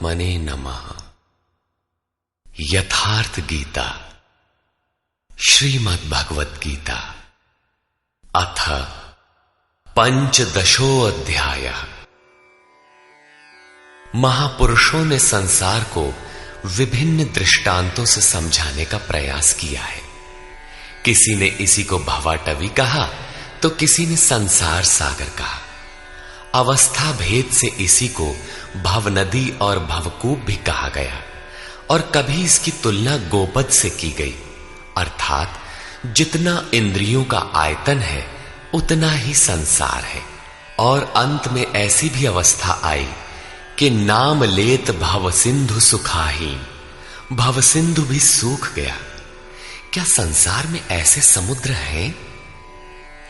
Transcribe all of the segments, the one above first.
परमात्मने नमः। यथार्थ गीता श्रीमद् भगवत गीता अथ पंचदशो अध्याय। महापुरुषों ने संसार को विभिन्न दृष्टांतों से समझाने का प्रयास किया है। किसी ने इसी को भवाटवी कहा तो किसी ने संसार सागर कहा। अवस्था भेद से इसी को भवनदी और भवकूप भी कहा गया और कभी इसकी तुलना गोपद से की गई, अर्थात जितना इंद्रियों का आयतन है उतना ही संसार है। और अंत में ऐसी भी अवस्था आई कि नाम लेत भव सिंधु सुखाहीन, भव सिंधु भी सूख गया। क्या संसार में ऐसे समुद्र हैं?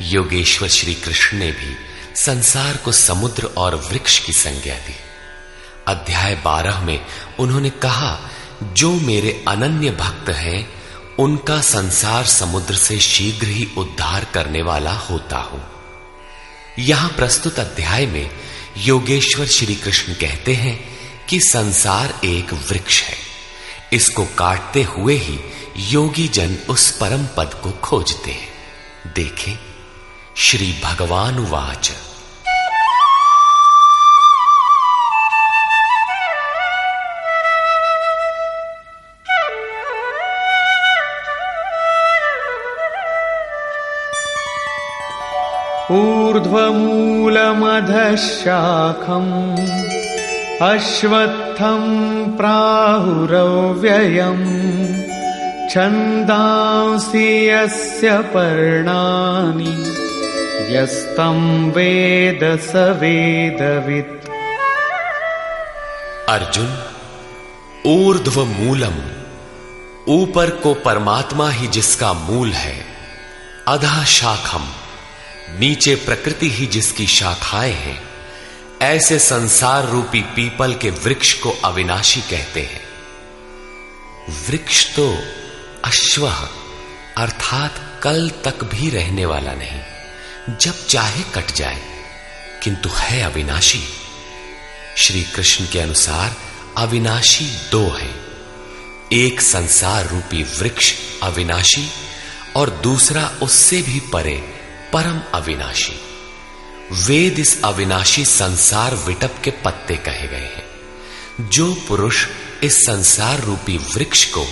योगेश्वर श्री कृष्ण ने भी संसार को समुद्र और वृक्ष की संज्ञा दी। अध्याय 12 में उन्होंने कहा, जो मेरे अनन्य भक्त हैं उनका संसार समुद्र से शीघ्र ही उद्धार करने वाला होता हूं। यहां प्रस्तुत अध्याय में योगेश्वर श्री कृष्ण कहते हैं कि संसार एक वृक्ष है। इसको काटते हुए ही योगी जन उस परम पद को खोजते हैं। देखें, श्री भगवान उवाच। ऊर्ध्वमूलमधः शाखम् अश्वत्थं प्राहुरव्ययम् छन्दांसि यस्य पर्णानि यस्तं वेद स वेदवित्। अर्जुन, ऊर्ध्व मूलम, ऊपर को परमात्मा ही जिसका मूल है, अधः शाखम, नीचे प्रकृति ही जिसकी शाखाएं हैं, ऐसे संसार रूपी पीपल के वृक्ष को अविनाशी कहते हैं। वृक्ष तो अश्वः अर्थात कल तक भी रहने वाला नहीं, जब चाहे कट जाए, किंतु है अविनाशी। श्री कृष्ण के अनुसार अविनाशी दो हैं, एक संसार रूपी वृक्ष अविनाशी और दूसरा उससे भी परे परम अविनाशी। वेद इस अविनाशी संसार विटप के पत्ते कहे गए हैं। जो पुरुष इस संसार रूपी वृक्ष को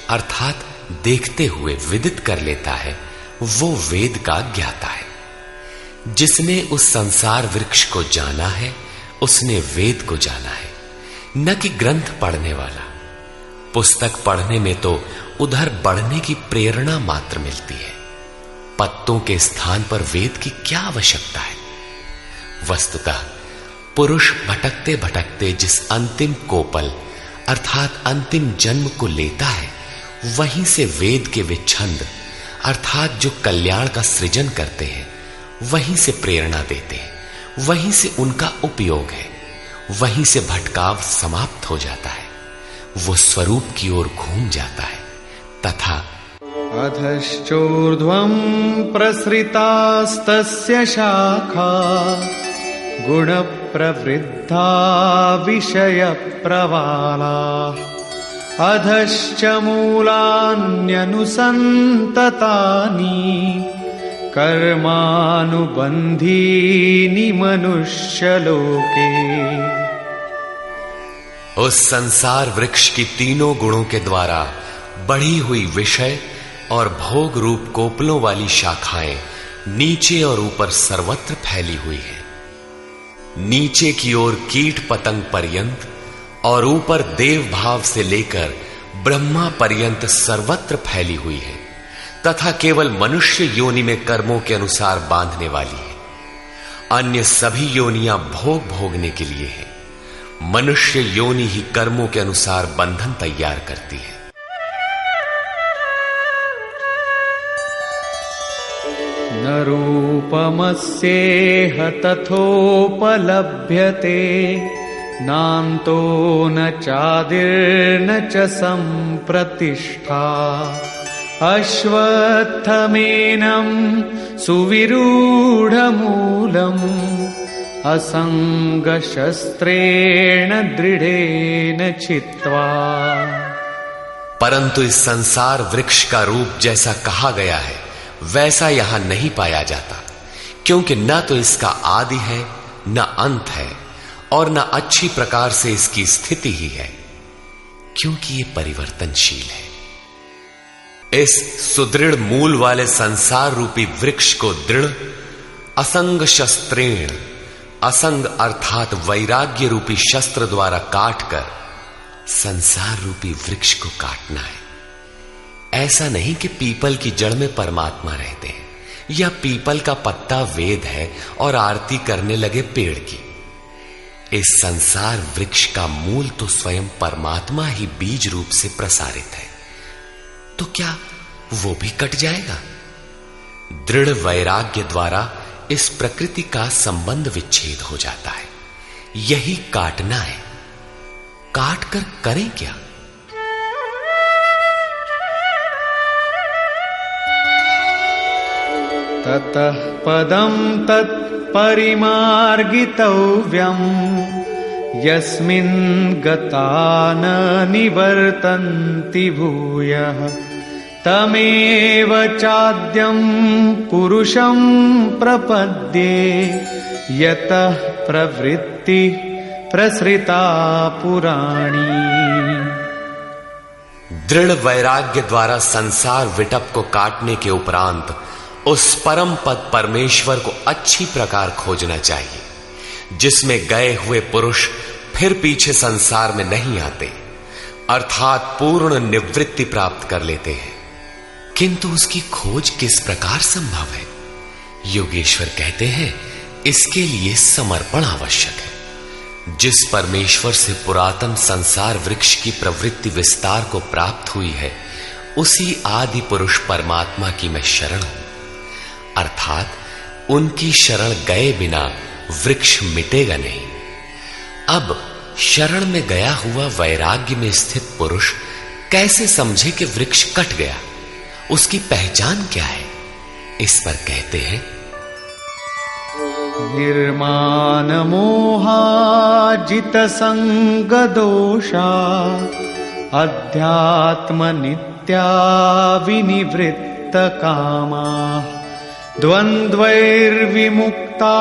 अर्थात देखते हुए विदित कर लेता है वो वेद का ज्ञाता है। जिसने उस संसार वृक्ष को जाना है उसने वेद को जाना है, न कि ग्रंथ पढ़ने वाला। पुस्तक पढ़ने में तो उधर बढ़ने की प्रेरणा मात्र मिलती है, पत्तों के स्थान पर वेद की क्या आवश्यकता है? वस्तुतः पुरुष भटकते भटकते जिस अंतिम कोपल अर्थात अंतिम जन्म को लेता है, वहीं से वेद के वे छंद अर्थात जो कल्याण का सृजन करते हैं वहीं से प्रेरणा देते हैं, वहीं से उनका उपयोग है, वहीं से भटकाव समाप्त हो जाता है, वो स्वरूप की ओर घूम जाता है। तथा अधश्चोर्ध्वं प्रसृतास्तस्य शाखा गुणप्रवृद्धा विषयप्रवाला अधश्च मूलान्यनुसन्ततानि कर्मानुबन्धीनि मनुष्यलोके। उस संसार वृक्ष की तीनों गुणों के द्वारा बढ़ी हुई विषय और भोग रूप कोपलों वाली शाखाएं नीचे और ऊपर सर्वत्र फैली हुई है। नीचे की ओर कीट पतंग पर्यंत और ऊपर देव भाव से लेकर ब्रह्मा पर्यंत सर्वत्र फैली हुई है, तथा केवल मनुष्य योनि में कर्मों के अनुसार बांधने वाली है। अन्य सभी योनियां भोग भोगने के लिए है। मनुष्य योनि ही कर्मों के अनुसार बंधन तैयार करती है। न रूपमस्येह तथोपलभ्यते नान्तो न चादिर्न च सम्प्रतिष्ठा अश्वत्थमेनं सुविरूढमूलम् असंगशस्त्रेण दृढ़ेन छित्त्वा। परंतु इस संसार वृक्ष का रूप जैसा कहा गया है वैसा यहां नहीं पाया जाता, क्योंकि न तो इसका आदि है न अंत है और न अच्छी प्रकार से इसकी स्थिति ही है, क्योंकि ये परिवर्तनशील है। इस सुदृढ़ मूल वाले संसार रूपी वृक्ष को दृढ़ असंग शस्त्रेण, असंग अर्थात वैराग्य रूपी शस्त्र द्वारा काटकर संसार रूपी वृक्ष को काटना है। ऐसा नहीं कि पीपल की जड़ में परमात्मा रहते हैं या पीपल का पत्ता वेद है और आरती करने लगे पेड़ की। इस संसार वृक्ष का मूल तो स्वयं परमात्मा ही बीज रूप से प्रसारित है, तो क्या वो भी कट जाएगा? दृढ़ वैराग्य द्वारा इस प्रकृति का संबंध विच्छेद हो जाता है। यही काटना है। काट कर करें क्या? ततः पदं तत्परिमार्गितव्यम् यस्मिन् गता न निवर्तन्ति भूयः तमेव चाद्यं पुरुषं प्रपद्ये यतः प्रवृत्ति प्रसृता पुराणी। दृढ़ वैराग्य द्वारा संसार विटप को काटने के उपरांत उस परम पद परमेश्वर को अच्छी प्रकार खोजना चाहिए, जिसमें गए हुए पुरुष फिर पीछे संसार में नहीं आते, अर्थात पूर्ण निवृत्ति प्राप्त कर लेते हैं। किंतु उसकी खोज किस प्रकार संभव है? योगेश्वर कहते हैं, इसके लिए समर्पण आवश्यक है। जिस परमेश्वर से पुरातन संसार वृक्ष की प्रवृत्ति विस्तार को प्राप्त हुई है, उसी आदि पुरुष परमात्मा की मैं शरण हूं, अर्थात उनकी शरण गए बिना वृक्ष मिटेगा नहीं। अब शरण में गया हुआ वैराग्य में स्थित पुरुष कैसे समझे कि वृक्ष कट गया? उसकी पहचान क्या है? इस पर कहते हैं, निर्माण मोहाजित संग दोषा अध्यात्म नित्या विनिवृत्त कामा द्वंद्वैर्विमुक्ता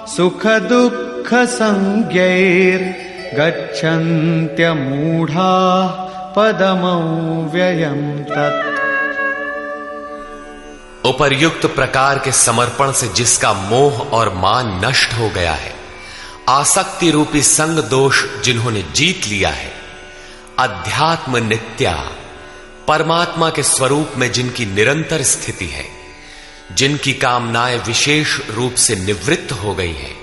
सुख दुःख संज्ञैर् गच्छन्त्यमूढ़ा पदमव्ययं तत्। उपर्युक्त प्रकार के समर्पण से जिसका मोह और मान नष्ट हो गया है, आसक्ति रूपी संग दोष जिन्होंने जीत लिया है, अध्यात्म नित्या परमात्मा के स्वरूप में जिनकी निरंतर स्थिति है, जिनकी कामनाएं विशेष रूप से निवृत्त हो गई हैं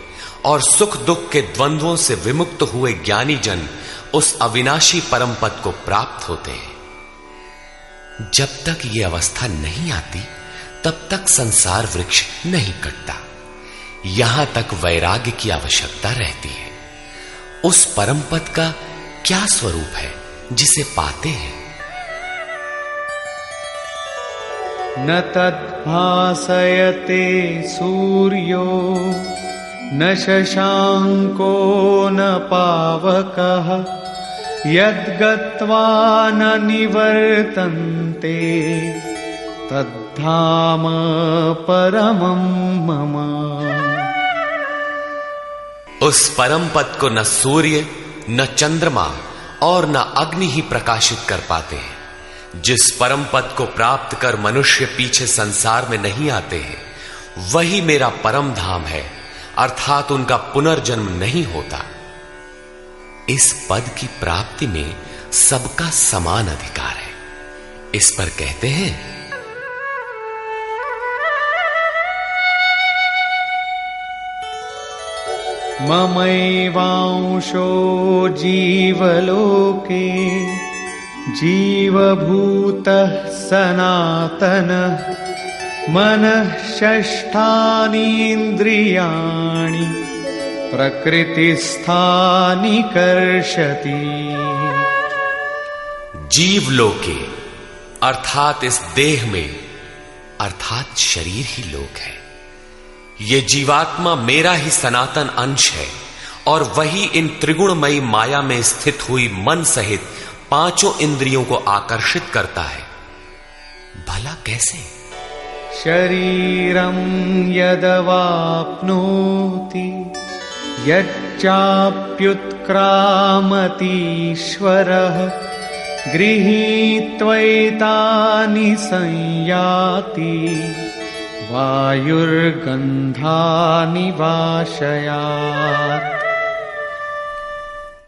और सुख दुख के द्वंद्वों से विमुक्त हुए ज्ञानी जन उस अविनाशी परम पद को प्राप्त होते हैं। जब तक ये अवस्था नहीं आती तब तक संसार वृक्ष नहीं कटता। यहां तक वैराग्य की आवश्यकता रहती है। उस परम पद का क्या स्वरूप है जिसे पाते हैं? न तद्भासयते सूर्यो न शशांको न पावकः यद्गत्वा न निवर्तन्ते तद्धाम परमं मम। उस परम पद को न सूर्य न चंद्रमा और न अग्नि ही प्रकाशित कर पाते हैं। जिस परम पद को प्राप्त कर मनुष्य पीछे संसार में नहीं आते हैं, वही मेरा परम धाम है, अर्थात उनका पुनर्जन्म नहीं होता। इस पद की प्राप्ति में सबका समान अधिकार है। इस पर कहते हैं, ममैवांशो जीवलोके जीवभूतः सनातनः मनः षष्ठानीन्द्रियाणि प्रकृतिस्थानि कर्षति। जीवलोके अर्थात इस देह में, अर्थात शरीर ही लोक है। ये जीवात्मा मेरा ही सनातन अंश है और वही इन त्रिगुणमयी माया में स्थित हुई मन सहित पांचों इंद्रियों को आकर्षित करता है। भला कैसे? शरीरं यदवाप्नोति यच्चाप्युत्क्रामतीश्वरः गृहीत्वैतानि संयाति वायुर्गन्धानि वाशयात्।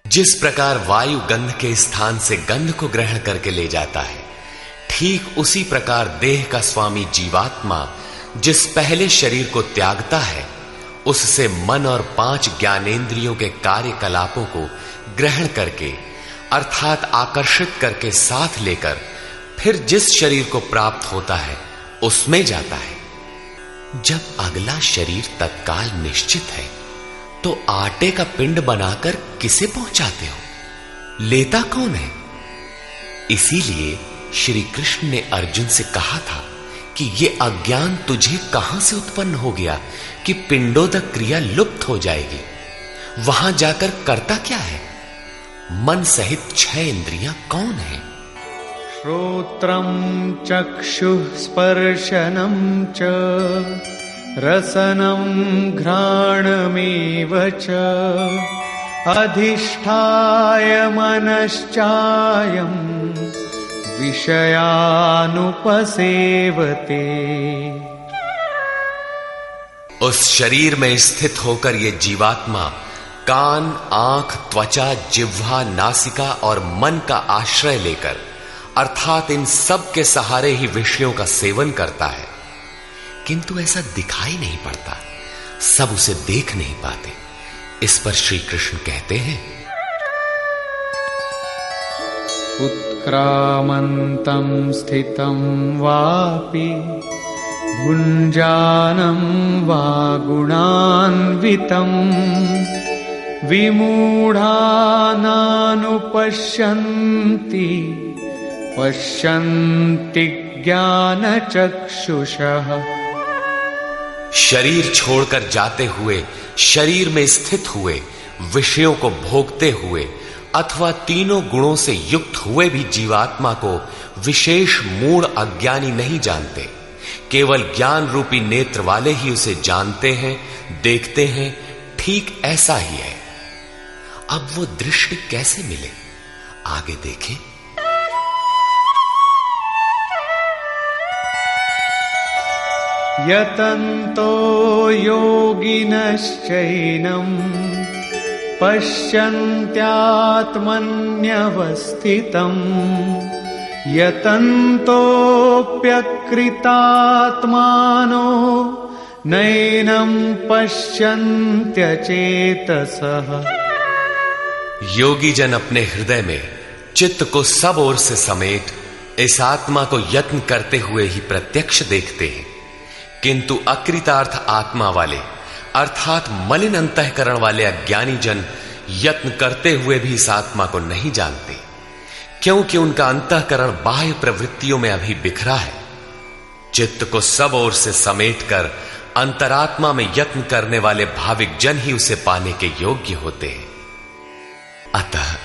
जिस प्रकार वायु गंध के स्थान से गंध को ग्रहण करके ले जाता है, ठीक उसी प्रकार देह का स्वामी जीवात्मा जिस पहले शरीर को त्यागता है, उससे मन और 5 ज्ञानेंद्रियों के कार्यकलापों को ग्रहण करके अर्थात आकर्षित करके साथ लेकर फिर जिस शरीर को प्राप्त होता है उसमें जाता है। जब अगला शरीर तत्काल निश्चित है तो आटे का पिंड बनाकर किसे पहुंचाते हो? लेता कौन है? इसीलिए श्री कृष्ण ने अर्जुन से कहा था कि ये अज्ञान तुझे कहां से उत्पन्न हो गया कि पिंडोदक क्रिया लुप्त हो जाएगी। वहां जाकर करता क्या है? मन सहित 6 इंद्रियां कौन है? श्रोत्रं चक्षुः स्पर्शनं च रसनं घ्राणमेव च अधिष्ठाय मनश्चायं विषयानुपसेवते। उस शरीर में स्थित होकर ये जीवात्मा कान, आंख, त्वचा, जिह्वा, नासिका और मन का आश्रय लेकर अर्थात इन सब के सहारे ही विषयों का सेवन करता है, किंतु ऐसा दिखाई नहीं पड़ता, सब उसे देख नहीं पाते। इस पर श्री कृष्ण कहते हैं, उत्क्रामन्तं स्थितं वापि भुञ्जानं वा गुणान्वितं विमूढानानुपश्यन्ति पश्यन्ति ज्ञानचक्षुषः। शरीर छोड़कर जाते हुए, शरीर में स्थित हुए, विषयों को भोगते हुए अथवा तीनों गुणों से युक्त हुए भी जीवात्मा को विशेष मूढ़ अज्ञानी नहीं जानते। केवल ज्ञान रूपी नेत्र वाले ही उसे जानते हैं, देखते हैं। ठीक ऐसा ही है। अब वो दृष्टि कैसे मिले? आगे देखें। यतन्तो योगिनश्चैनं पश्यन्त्यात्मन्यवस्थितं यतन्तोऽप्यकृतात्मानो नैनं पश्यन्त्यचेतसः। योगी जन अपने हृदय में चित्त को सब ओर से समेट इस आत्मा को यत्न करते हुए ही प्रत्यक्ष देखते हैं, किंतु अकृतार्थ आत्मा वाले अर्थात मलिन अंतःकरण वाले अज्ञानी जन यत्न करते हुए भी इस आत्मा को नहीं जानते, क्योंकि उनका अंतःकरण बाह्य प्रवृत्तियों में अभी बिखरा है। चित्त को सब ओर से समेटकर अंतरात्मा में यत्न करने वाले भाविक जन ही उसे पाने के योग्य होते हैं। अतः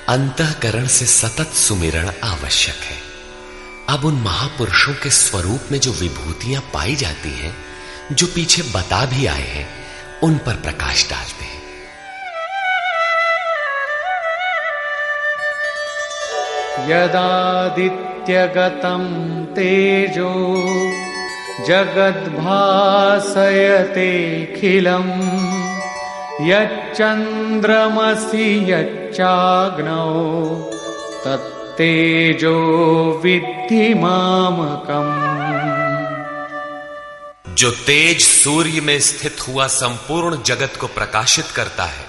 अंतःकरण से सतत सुमिरण आवश्यक है। अब उन महापुरुषों के स्वरूप में जो विभूतियां पाई जाती हैं, जो पीछे बता भी आए हैं, उन पर प्रकाश डालते हैं। यदादित्यगतं तेजो जगद्भासयतेऽखिलम् यच्चन्द्रमसि यच्चाग्नौ तत्तेजो विद्धि मामकम्। जो तेज सूर्य में स्थित हुआ संपूर्ण जगत को प्रकाशित करता है,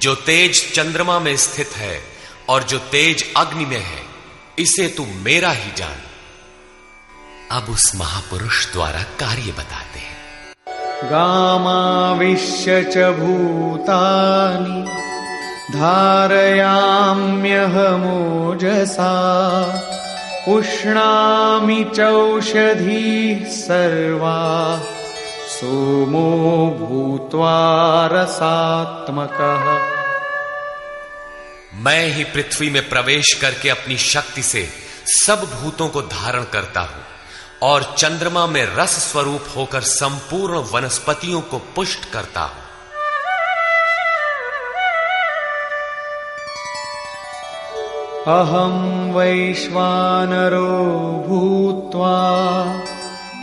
जो तेज चंद्रमा में स्थित है और जो तेज अग्नि में है, इसे तू मेरा ही जान। अब उस महापुरुष द्वारा कार्य बताते हैं। गामाविश्य च भूतानि धारयाम्यहमोजसा पुष्णामि चौषधीः सर्वा सोमो भूत्वा रसात्मकः। मैं ही पृथ्वी में प्रवेश करके अपनी शक्ति से सब भूतों को धारण करता हूं और चंद्रमा में रस स्वरूप होकर संपूर्ण वनस्पतियों को पुष्ट करता हूं। अहं वैश्वानरो भूत्वा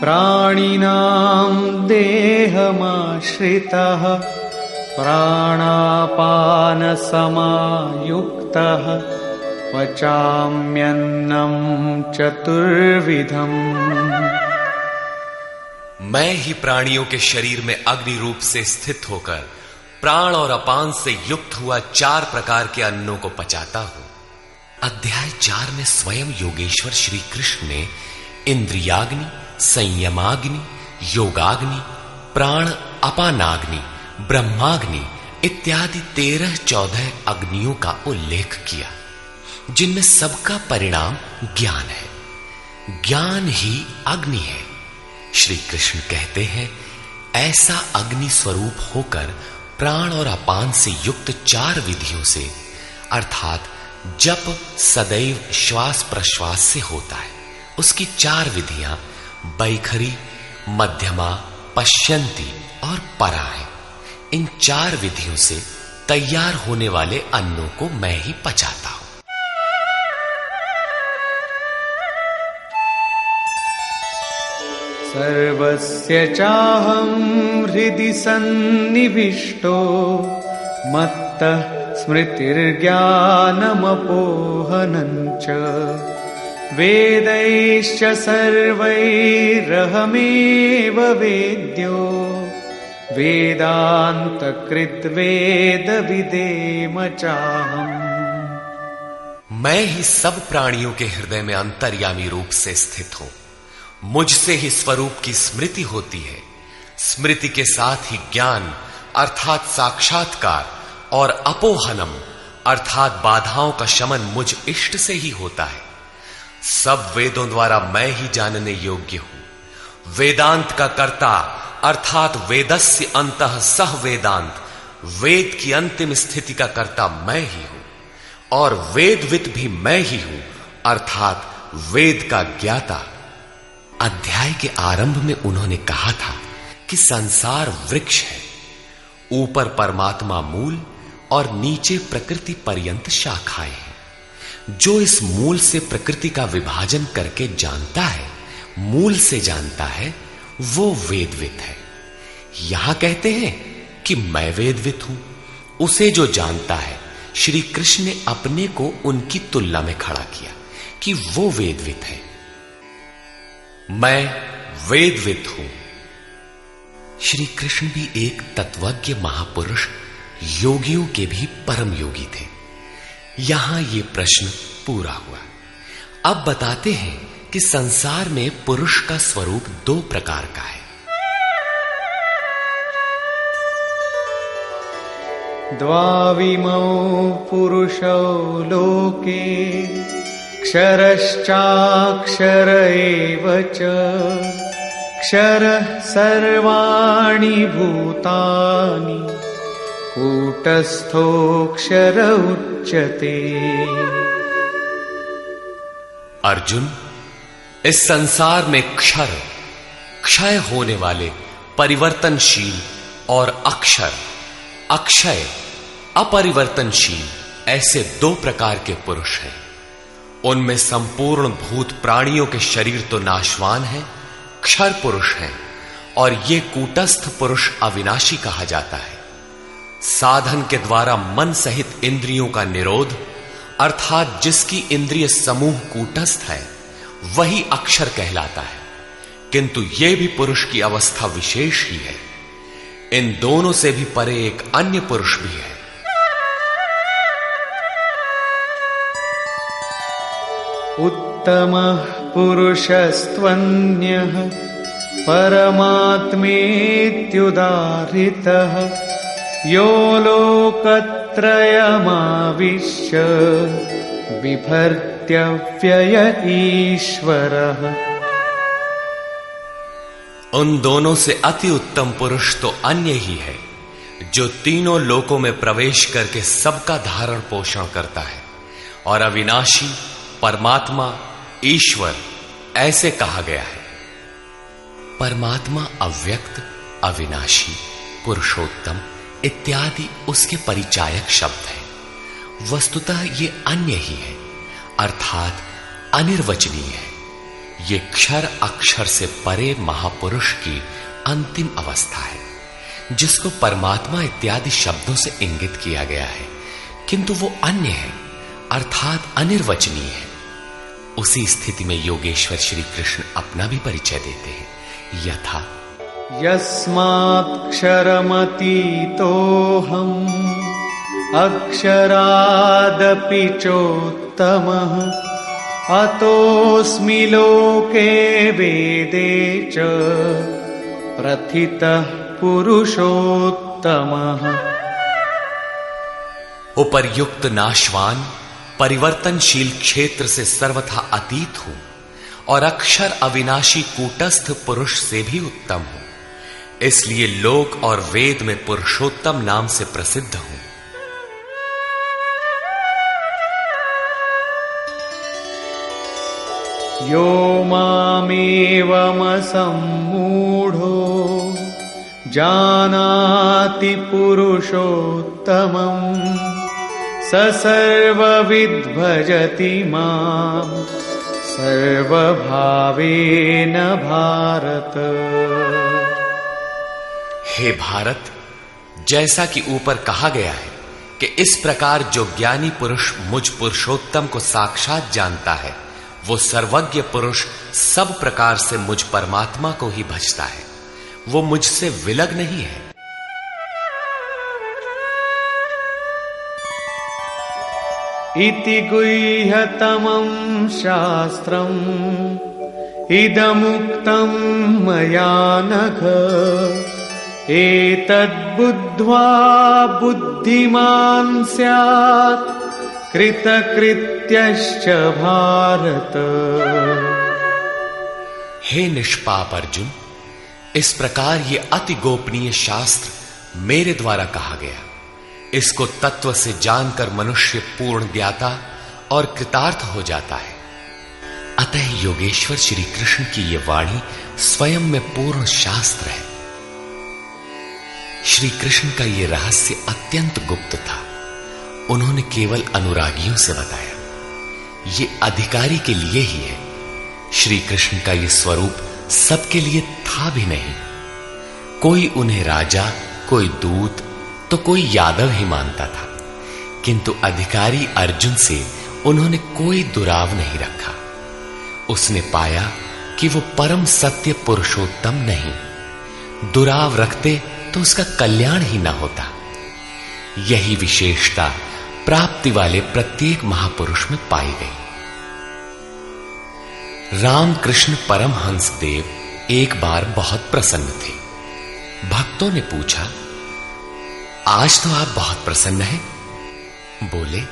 प्राणिनां देहमाश्रितः प्राणापानसमायुक्तः पचाम्यन्नं चतुर्विधम्। मैं ही प्राणियों के शरीर में अग्नि रूप से स्थित होकर प्राण और अपान से युक्त हुआ 4 प्रकार के अन्नों को पचाता हूं। अध्याय 4 में स्वयं योगेश्वर श्री कृष्ण ने इंद्रियाग्नि, संयमाग्नि, योगाग्नि, प्राण अपानाग्नि, ब्रह्माग्नि इत्यादि 13-14 अग्नियों का उल्लेख किया, जिनमें सबका परिणाम ज्ञान है। ज्ञान ही अग्नि है। श्री कृष्ण कहते हैं, ऐसा अग्नि स्वरूप होकर प्राण और अपान से युक्त 4 विधियों से, अर्थात जप सदैव श्वास प्रश्वास से होता है, उसकी 4 विधियां बैखरी, मध्यमा, पश्यंती और परा है। इन 4 विधियों से तैयार होने वाले अन्नों को मैं ही पचाता हूं। सर्वस्य चाहं हृदि सन्निविष्टो मत्तः स्मृतिर्ज्ञानमपोहनं च वेदैश्च सर्वैरहमेव वेद्यो वेदान्तकृद्वेदविदेम चाहम्। मैं ही सब प्राणियों के हृदय में अंतर्यामी रूप से स्थित हूं। मुझसे ही स्वरूप की स्मृति होती है। स्मृति के साथ ही ज्ञान अर्थात साक्षात्कार और अपोहनम अर्थात बाधाओं का शमन मुझ इष्ट से ही होता है। सब वेदों द्वारा मैं ही जानने योग्य हूं। वेदांत का कर्ता अर्थात वेदस्य अंतः सह वेदांत, वेद की अंतिम स्थिति का कर्ता मैं ही हूं और वेदविद भी मैं ही हूं अर्थात वेद का ज्ञाता। अध्याय के आरंभ में उन्होंने कहा था कि संसार वृक्ष है, ऊपर परमात्मा मूल और नीचे प्रकृति पर्यंत शाखाएं हैं। जो इस मूल से प्रकृति का विभाजन करके जानता है, मूल से जानता है, वो वेदविद है। यहां कहते हैं कि मैं वेदविद हूं। उसे जो जानता है, श्री कृष्ण ने अपने को उनकी तुलना में खड़ा किया कि वो वेदविद है। मैं वेदविद हूं। श्री कृष्ण भी एक तत्वज्ञ महापुरुष, योगियों के भी परम योगी थे। यहां ये प्रश्न पूरा हुआ। अब बताते हैं कि संसार में पुरुष का स्वरूप 2 प्रकार का है। द्वाविमौ पुरुषौ लोके क्षरश्चाक्षर एव च क्षरः सर्वाणि भूतानि कूटस्थोऽक्षर उच्यते। अर्जुन, इस संसार में क्षर, क्षय होने वाले, परिवर्तनशील और अक्षर, अक्षय, अपरिवर्तनशील ऐसे 2 प्रकार के पुरुष हैं। उनमें संपूर्ण भूत प्राणियों के शरीर तो नाशवान है, क्षर पुरुष हैं, और ये कूटस्थ पुरुष अविनाशी कहा जाता है। साधन के द्वारा मन सहित इंद्रियों का निरोध अर्थात जिसकी इंद्रिय समूह कूटस्थ है, वही अक्षर कहलाता है। किंतु यह भी पुरुष की अवस्था विशेष ही है। इन दोनों से भी परे एक अन्य पुरुष भी है। उत्तमः पुरुषस्त्वन्यः परमात्मेत्युदाहृतः यो लोकत्रयमाविश्य बिभर्त्यव्यय ईश्वरः। उन दोनों से अति उत्तम पुरुष तो अन्य ही है, जो तीनों लोकों में प्रवेश करके सबका धारण पोषण करता है और अविनाशी परमात्मा ईश्वर ऐसे कहा गया है। परमात्मा अव्यक्त, अविनाशी, पुरुषोत्तम इत्यादि उसके परिचायक शब्द हैं। वस्तुतः ये अन्य ही है, अर्थात अनिर्वचनीय है। ये क्षर अक्षर से परे महापुरुष की अंतिम अवस्था है, जिसको परमात्मा इत्यादि शब्दों से इंगित किया गया है, किंतु वो अन्य है, अर्थात अनिर्वचनीय है। उसी स्थिति में योगेश्वर श्री कृष्ण अपना भी परिचय देते हैं, यथा यस्मात्क्षरमतीतोऽहम् अक्षरादपि चोत्तमः अतोऽस्मि लोके वेदे च प्रथितः पुरुषोत्तमः। उपर्युक्त नाशवान परिवर्तनशील क्षेत्र से सर्वथा अतीत हूं और अक्षर अविनाशी कूटस्थ पुरुष से भी उत्तम हूं, इसलिए लोक और वेद में पुरुषोत्तम नाम से प्रसिद्ध हूं। यो मामेवमसम्मूढो जानाति पुरुषोत्तमम् स सर्वविद् भजति माम् सर्वभावेन भारत। हे भारत, जैसा कि ऊपर कहा गया है कि इस प्रकार जो ज्ञानी पुरुष मुझ पुरुषोत्तम को साक्षात जानता है, वो सर्वज्ञ पुरुष सब प्रकार से मुझ परमात्मा को ही भजता है, वो मुझसे विलग नहीं है। इति गुह्यतमं शास्त्रम् इदमुक्तं मया नघ एतद्बुद्ध्वा बुद्धिमान् स्यात् कृतकृत्यश्च भारत। हे निष्पाप अर्जुन, इस प्रकार ये अति गोपनीय शास्त्र मेरे द्वारा कहा गया। इसको तत्व से जानकर मनुष्य पूर्ण ज्ञाता और कृतार्थ हो जाता है। अतः योगेश्वर श्री कृष्ण की ये वाणी स्वयं में पूर्ण शास्त्र है। श्री कृष्ण का ये रहस्य अत्यंत गुप्त था, उन्होंने केवल अनुरागियों से बताया। ये अधिकारी के लिए ही है। श्री कृष्ण का ये स्वरूप सबके लिए था भी नहीं। कोई उन्हें राजा, कोई दूत, तो कोई यादव ही मानता था, किंतु अधिकारी अर्जुन से उन्होंने कोई दुराव नहीं रखा। उसने पाया कि वो परम सत्य पुरुषोत्तम नहीं। दुराव रखते तो उसका कल्याण ही ना होता। यही विशेषता प्राप्ति वाले प्रत्येक महापुरुष में पाई गई। रामकृष्ण परमहंस देव एक बार बहुत प्रसन्न थे। भक्तों ने पूछा, आज तो आप बहुत प्रसन्न हैं? बोले,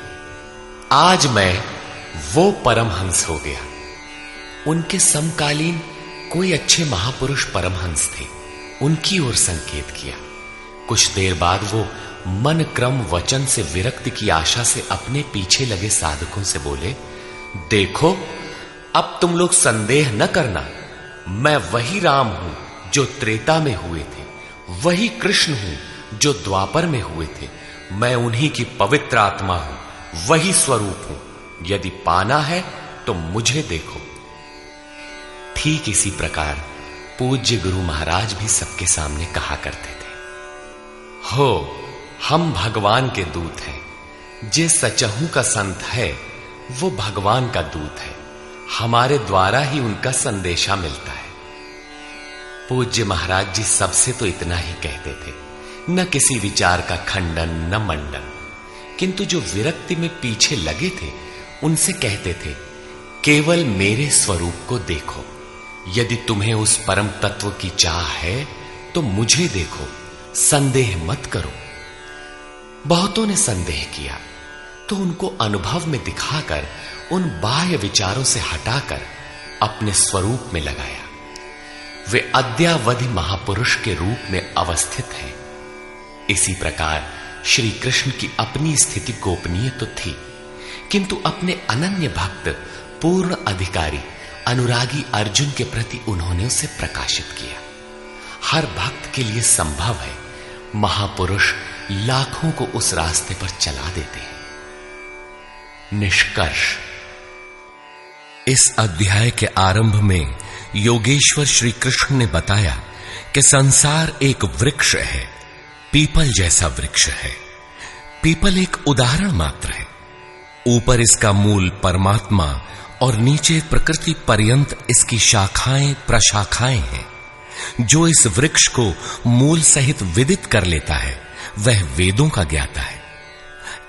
आज मैं वो परमहंस हो गया। उनके समकालीन कोई अच्छे महापुरुष परमहंस थे, उनकी ओर संकेत किया। कुछ देर बाद वो मन क्रम वचन से विरक्ति की आशा से अपने पीछे लगे साधकों से बोले, देखो, अब तुम लोग संदेह न करना, मैं वही राम हूं जो त्रेता में हुए थे, वही कृष्ण हूं जो द्वापर में हुए थे। मैं उन्हीं की पवित्र आत्मा हूं, वही स्वरूप हूं। यदि पाना है तो मुझे देखो। ठीक इसी प्रकार पूज्य गुरु महाराज भी सबके सामने कहा करते थे, हो हम भगवान के दूत हैं। जे सचहू का संत है वो भगवान का दूत है, हमारे द्वारा ही उनका संदेशा मिलता है। पूज्य महाराज जी सबसे तो इतना ही कहते थे, न किसी विचार का खंडन न मंडन, किंतु जो विरक्ति में पीछे लगे थे उनसे कहते थे, केवल मेरे स्वरूप को देखो। यदि तुम्हें उस परम तत्व की चाह है तो मुझे देखो, संदेह मत करो। बहुतों ने संदेह किया तो उनको अनुभव में दिखाकर उन बाह्य विचारों से हटाकर अपने स्वरूप में लगाया। वे अद्यावधि महापुरुष के रूप में अवस्थित हैं। इसी प्रकार श्री कृष्ण की अपनी स्थिति गोपनीय तो थी, किंतु अपने अनन्य भक्त पूर्ण अधिकारी अनुरागी अर्जुन के प्रति उन्होंने उसे प्रकाशित किया। हर भक्त के लिए संभव है, महापुरुष लाखों को उस रास्ते पर चला देते हैं। निष्कर्ष, इस अध्याय के आरंभ में योगेश्वर श्री कृष्ण ने बताया कि संसार एक वृक्ष है, पीपल जैसा वृक्ष है। पीपल एक उदाहरण मात्र है। ऊपर इसका मूल परमात्मा और नीचे प्रकृति पर्यंत इसकी शाखाएं प्रशाखाएं हैं। जो इस वृक्ष को मूल सहित विदित कर लेता है वह वेदों का ज्ञाता है।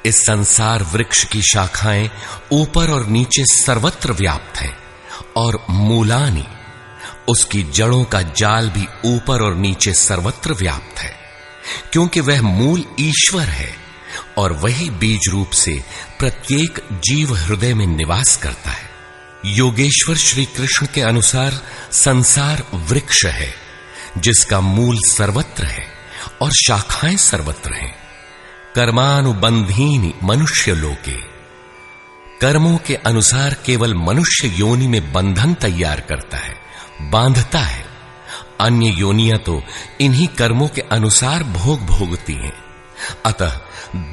इस संसार वृक्ष की शाखाएं ऊपर और नीचे सर्वत्र व्याप्त हैं और मूलानि, उसकी जड़ों का जाल भी ऊपर और नीचे सर्वत्र व्याप्त है, क्योंकि वह मूल ईश्वर है और वही बीज रूप से प्रत्येक जीव हृदय में निवास करता है। योगेश्वर श्री कृष्ण के अनुसार संसार वृक्ष है जिसका मूल सर्वत्र है और शाखाएं सर्वत्र हैं। कर्मानुबंधीनि मनुष्य लोके, कर्मों के अनुसार केवल मनुष्य योनि में बंधन तैयार करता है, बांधता है। अन्य योनियां तो इन्हीं कर्मों के अनुसार भोग भोगती हैं। अतः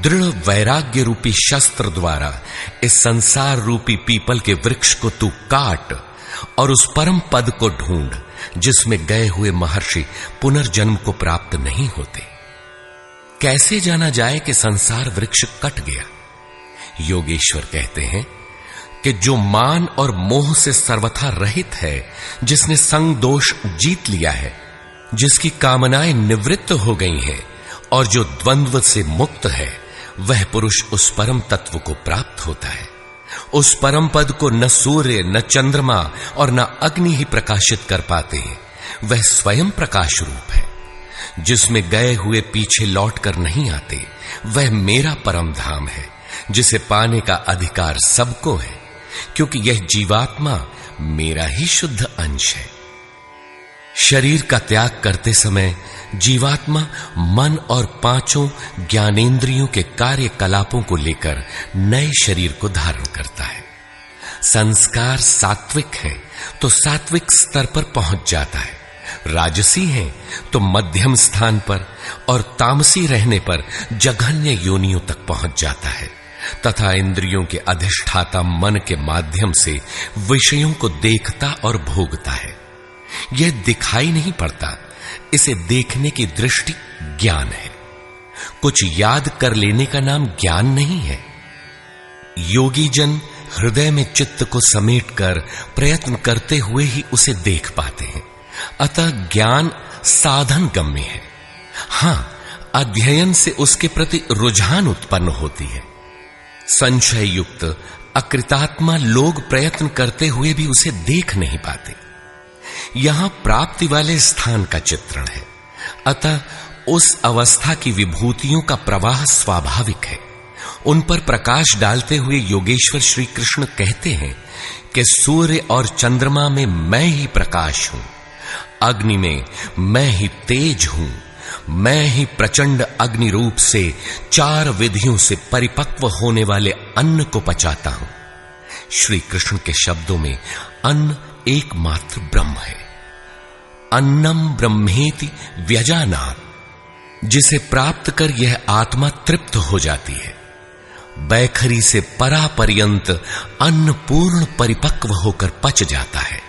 दृढ़ वैराग्य रूपी शस्त्र द्वारा इस संसार रूपी पीपल के वृक्ष को तू काट और उस परम पद को ढूंढ जिसमें गए हुए महर्षि पुनर्जन्म को प्राप्त नहीं होते। कैसे जाना जाए कि संसार वृक्ष कट गया? योगेश्वर कहते हैं कि जो मान और मोह से सर्वथा रहित है, जिसने संग दोष जीत लिया है, जिसकी कामनाएं निवृत्त हो गई हैं और जो द्वंद्व से मुक्त है, वह पुरुष उस परम तत्व को प्राप्त होता है। उस परम पद को न सूर्य, न चंद्रमा और न अग्नि ही प्रकाशित कर पाते हैं। वह स्वयं प्रकाश रूप है, जिसमें गए हुए पीछे लौट कर नहीं आते। वह मेरा परम धाम है, जिसे पाने का अधिकार सबको है, क्योंकि यह जीवात्मा मेरा ही शुद्ध अंश है। शरीर का त्याग करते समय जीवात्मा मन और पांचों ज्ञानेंद्रियों के कार्यकलापों को लेकर नए शरीर को धारण करता है। संस्कार सात्विक है तो सात्विक स्तर पर पहुंच जाता है, राजसी है तो मध्यम स्थान पर और तामसी रहने पर जघन्य योनियों तक पहुंच जाता है तथा इंद्रियों के अधिष्ठाता मन के माध्यम से विषयों को देखता और भोगता है। यह दिखाई नहीं पड़ता, इसे देखने की दृष्टि ज्ञान है। कुछ याद कर लेने का नाम ज्ञान नहीं है। योगी जन हृदय में चित्त को समेटकर प्रयत्न करते हुए ही उसे देख पाते हैं। अतः ज्ञान साधन गम्य है। हां, अध्ययन से उसके प्रति रुझान उत्पन्न होती है। संशय युक्त अकृतात्मा लोग प्रयत्न करते हुए भी उसे देख नहीं पाते। यहां प्राप्ति वाले स्थान का चित्रण है। अतः उस अवस्था की विभूतियों का प्रवाह स्वाभाविक है। उन पर प्रकाश डालते हुए योगेश्वर श्री कृष्ण कहते हैं कि सूर्य और चंद्रमा में मैं ही प्रकाश हूं, अग्नि में मैं ही तेज हूं, मैं ही प्रचंड अग्नि रूप से 4 विधियों से परिपक्व होने वाले अन्न को पचाता हूं। श्री कृष्ण के शब्दों में अन्न एकमात्र ब्रह्म है। अन्नम ब्रह्मेति व्यजानात्, जिसे प्राप्त कर यह आत्मा तृप्त हो जाती है। बैखरी से परापर्यंत अन्न पूर्ण परिपक्व होकर पच जाता है,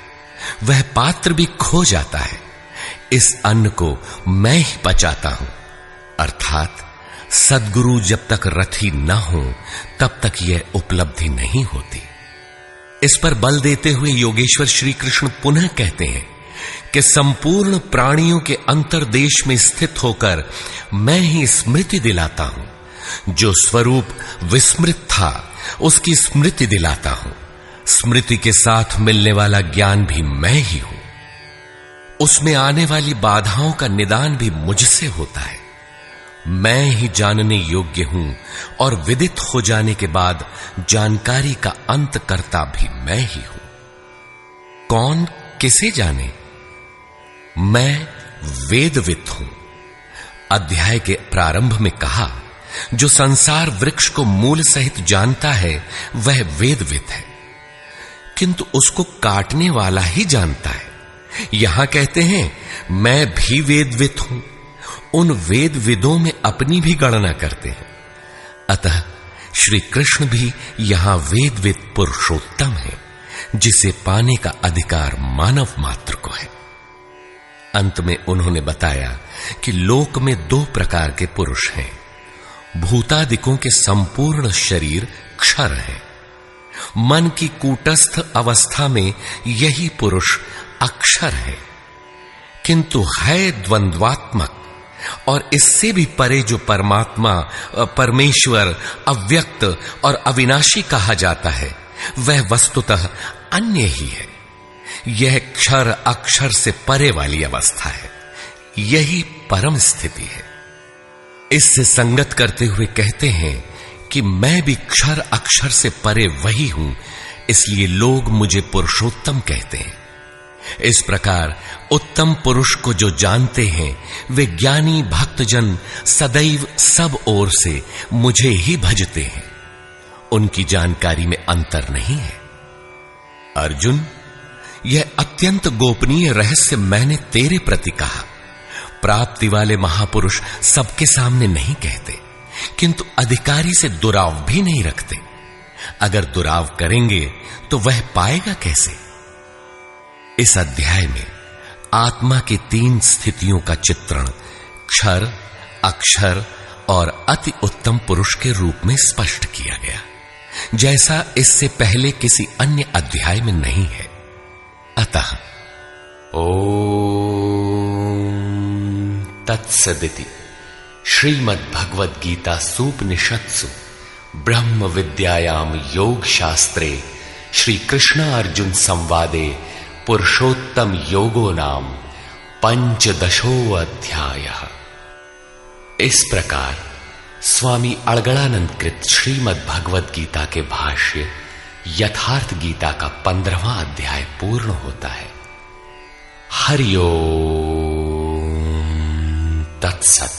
वह पात्र भी खो जाता है। इस अन्न को मैं ही पचाता हूं, अर्थात सद्गुरु जब तक रथी न हो तब तक यह उपलब्धि नहीं होती। इस पर बल देते हुए योगेश्वर श्री कृष्ण पुनः कहते हैं कि संपूर्ण प्राणियों के अंतर्देश में स्थित होकर मैं ही स्मृति दिलाता हूं। जो स्वरूप विस्मृत था उसकी स्मृति दिलाता हूं। स्मृति के साथ मिलने वाला ज्ञान भी मैं ही हूं। उसमें आने वाली बाधाओं का निदान भी मुझसे होता है। मैं ही जानने योग्य हूं और विदित हो जाने के बाद जानकारी का अंत करता भी मैं ही हूं। कौन किसे जाने? मैं वेदविद हूं। अध्याय के प्रारंभ में कहा, जो संसार वृक्ष को मूल सहित जानता है वह वेदविद है, किंतु उसको काटने वाला ही जानता है। यहां कहते हैं मैं भी वेदविद हूं। उन वेदविदों में अपनी भी गणना करते हैं। अतः श्री कृष्ण भी यहां वेदविद पुरुषोत्तम है, जिसे पाने का अधिकार मानव मात्र को है। अंत में उन्होंने बताया कि लोक में दो प्रकार के पुरुष हैं। भूतादिकों के संपूर्ण शरीर क्षर है। मन की कूटस्थ अवस्था में यही पुरुष अक्षर है, किंतु है द्वंद्वात्मक और इससे भी परे जो परमात्मा, परमेश्वर, अव्यक्त और अविनाशी कहा जाता है, वह वस्तुतः अन्य ही है। यह क्षर अक्षर से परे वाली अवस्था है। यही परम स्थिति है। इससे संगत करते हुए कहते हैं कि मैं भी क्षर अक्षर से परे वही हूं, इसलिए लोग मुझे पुरुषोत्तम कहते हैं। इस प्रकार उत्तम पुरुष को जो जानते हैं वे ज्ञानी भक्तजन सदैव सब ओर से मुझे ही भजते हैं। उनकी जानकारी में अंतर नहीं है। अर्जुन, यह अत्यंत गोपनीय रहस्य मैंने तेरे प्रति कहा। प्राप्ति वाले महापुरुष सबके सामने नहीं कहते, किंतु अधिकारी से दुराव भी नहीं रखते। अगर दुराव करेंगे तो वह पाएगा कैसे? इस अध्याय में आत्मा की 3 स्थितियों का चित्रण क्षर, अक्षर और अति उत्तम पुरुष के रूप में स्पष्ट किया गया, जैसा इससे पहले किसी अन्य अध्याय में नहीं है। अतः ओम तत्सदिति श्रीमद् भगवद गीता सूपनिषत्सु ब्रह्म विद्यायाम योग शास्त्रे श्री कृष्ण अर्जुन संवादे पुरुषोत्तम योगो नाम 15 अध्यायः। इस प्रकार स्वामी अड़गड़ानंद कृत श्रीमद् भगवद गीता के भाष्य यथार्थ गीता का 15वां अध्याय पूर्ण होता है। हरि ओम तत्सत।